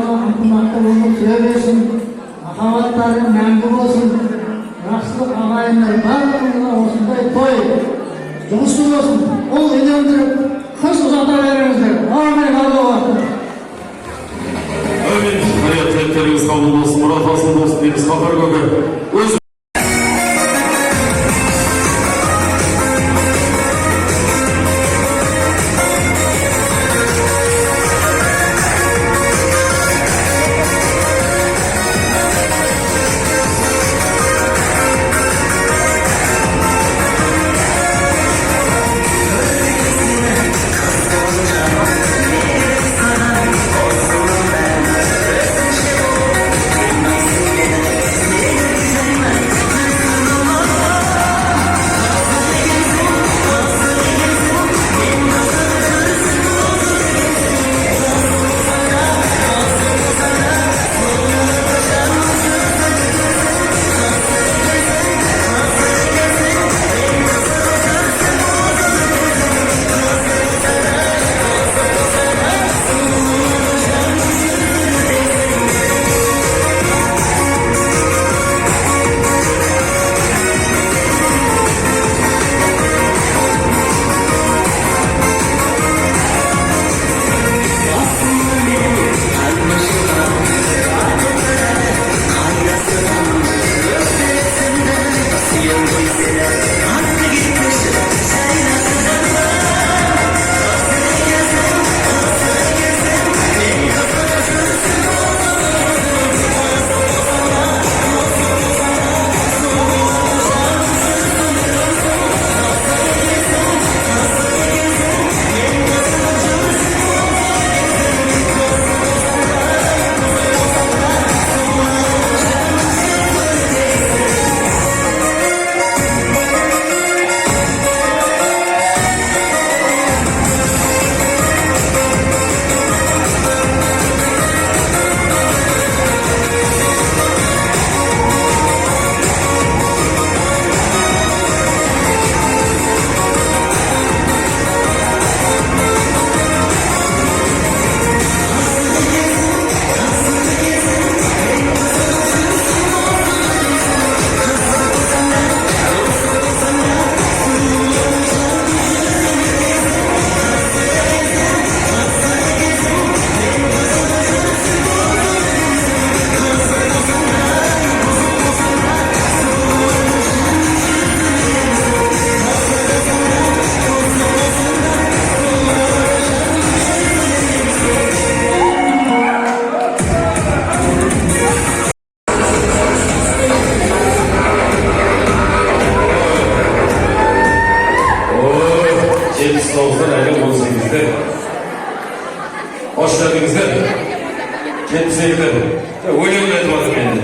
ынтымақты өмір сүре берсін, махаббаттары мәңгі болсын, жақсылық ағайындар барлығына осындай той жұғысты болсын. Ол үйлендіріп, қыз ұзата беріңіздер. Амин, Аллаһу акбар. Амин. Hayat тілектеріңіз қабыл болсын, мұрат басыл болсын дейміз. Қапар көке. Hoş geldinizler. Kendinize gidelim. Öyle mi etmez beni?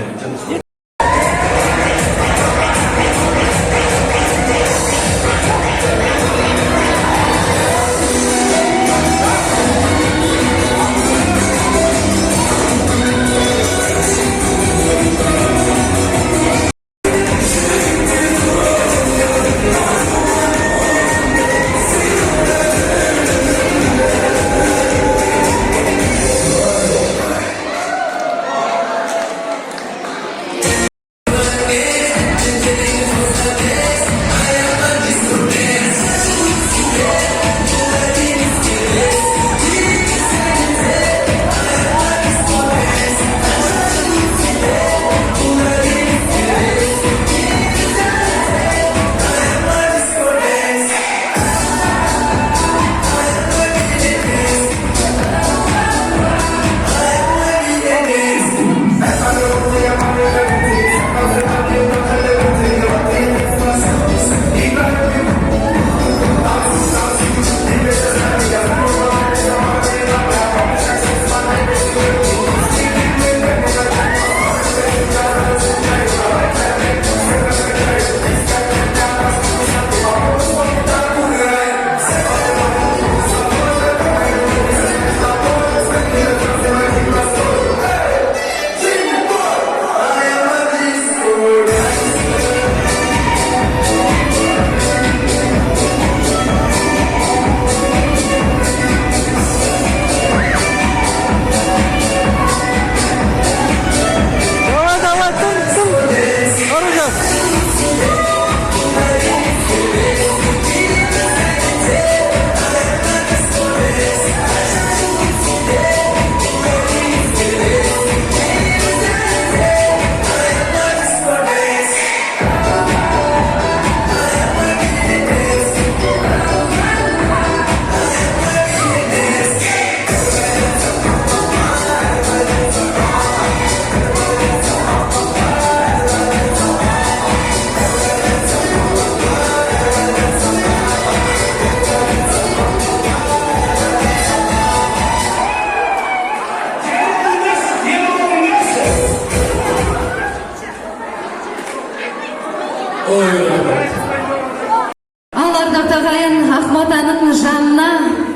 жанына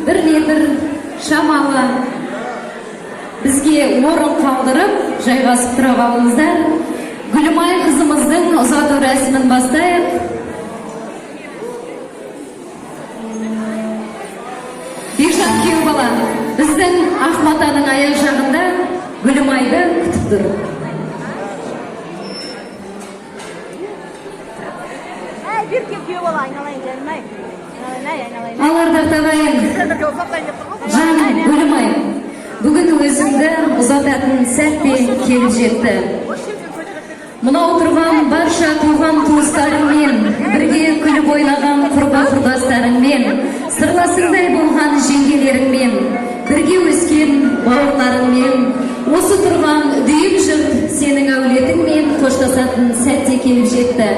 бір шамалы бізге орын қалдырып жайғасып тұра қалыңыздар. Гүлімай қызымыздың ұзату рәсімін бастайық. Бекжан күйеу бала біздің Ақматаның аяқ жағында Гүлімайды күтіп тұр. Алардар тағайын, жан Гүлімай, бүгін өзіңді ұзататын сәтте келіп жетті. Мұна отырған барша туған туыстарыңмен, бірге күліп ойнаған құрба-құрдастарыңмен, сырласыңдай болған жеңгелеріңмен, бірге өскен бауырларыңмен, осы тұрған дүйім жұрт сенің әулетіңмен қоштасатын сәтте келіп жетті.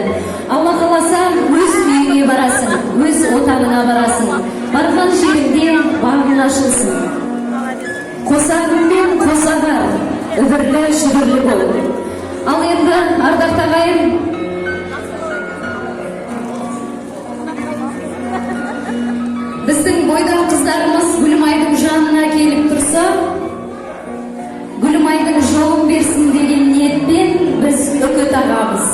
Алла қаласа өз үйіңе барасың, өз отаныңа барасың, барған жеріңде бағың ашылсын. Қосағыңмен қоса бар, үбірлі шүбірлі бол. Ал енді ардақты ағайын, біздің бойдақ қыздарымыз Гүлімайдың жанына келіп тұрса, Гүлімайдың жолын берсін деген ниетпен біз үкі тағамыз.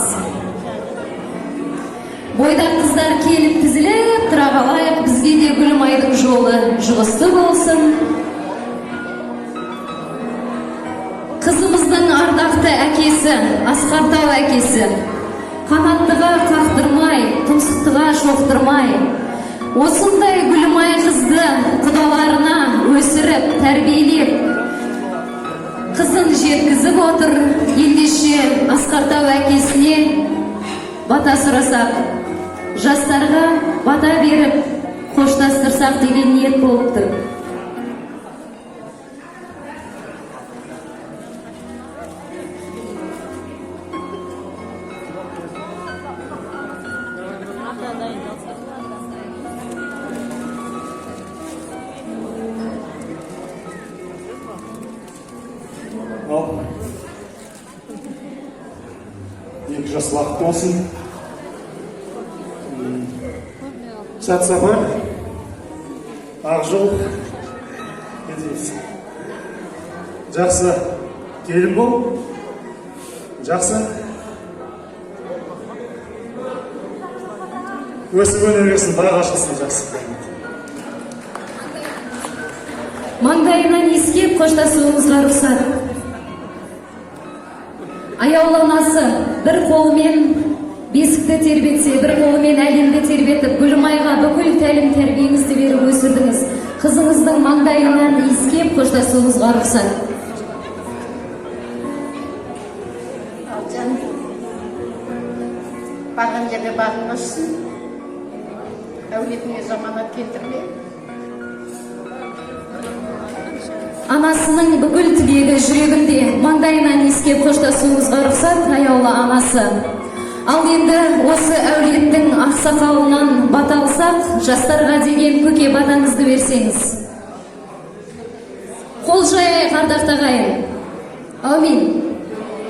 Бойдақ қыздар келіп тізіліп тұра қалайық, бізге де Гүлімайдың жолы жұғысты болсын. Қызымыздың ардақты әкесі, асқартау әкесі, қанаттыға қақтырмай, тұмсықтыға шоқтырмай, осындай Гүлімай қызды құдаларына өсіріп, тәрбиелеп, қызын жеткізіп отыр. Ендеше асқартау әкесіне бата сұрасақ, жастарға бата беріп, қоштастырсақ деген ниет болып тұр. Екі жас уақыт болсын. Сәт сапар, ақ жол кетеміз. Жақсы келін бол, жақсы өсіп өнергесін, байға ашылсын. Жақсы маңдайынан иіскеп қоштасуыңызға рұқсат. Аяулы анасы бір қолымен бесікті тербетсе, бір қолымен әлемді тербетіп, Гүлімайға бүкіл тәлім тәрбиеңізді беріп өсірдіңіз. Қызыңыздың маңдайынан иіскеп қоштасуыңызға рұқсат. Барған жерде бағың ашсын, әулетіңе жаманат келтірме. Анасының бүкіл тілегі жүрегінде, маңдайынан иіскеп қоштасуыңызға рұқсат, аяулы анасы. Ал енді осы әулеттің ақсақалынан бата алсақ, жастарға деген көке батаңызды берсеңіз. Қол жайайық ардақты ағайын. Аумин.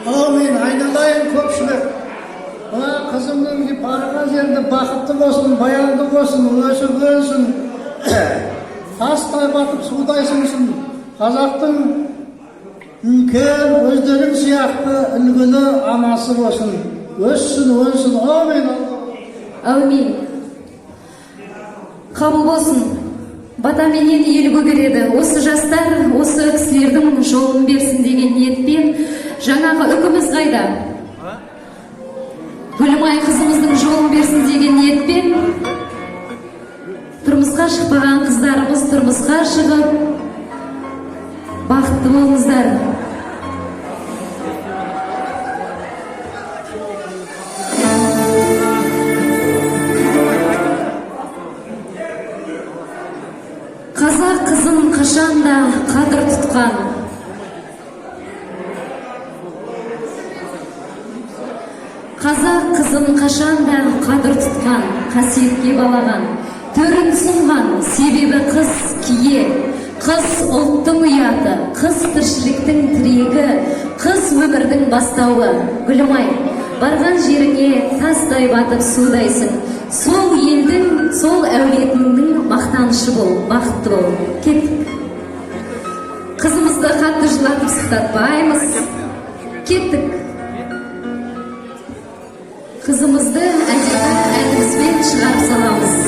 Аумин, айналайын көпшілік. Қызымның барған жерінде бақытты болсын, баянды болсын, өсіп өнсін, тастай батып судай сіңсін. Қазақтың үлкен өздерің сияқты үлгілі анасы болсын. Өссін, өнсін. Аумин. Аумин. Қабыл болсын. Батаменен ел көгереді. Осы жастар, осы кісілердің жолын берсін деген ниетпен жаңағы үкіміз қайда? Гүлімай қызымыздың жолын берсін деген ниетпен тұрмысқа шықпаған қыздарымыз тұрмысқа шығып бақытты болыңыздар. Қазақ қызын қашанда қадір тұтқан, қазақ қызын қашанда қадір тұтқан, қасиетке балаған, төрін сұнған, себебі қыз кие, қыз ұлттың ұяты, қыз тіршіліктің тірегі, қыз өмірдің бастауы. Гүлімай, барған жеріңе тастай батып судайсың. Сол елдің, сол әулетіңнің мақтанышы бол, бақытты бол. Кеттік. Қызымызды қатты жылатып сықтатпаймыз. Кеттік. Қызымызды әдемі әнімізбен шығарып саламыз.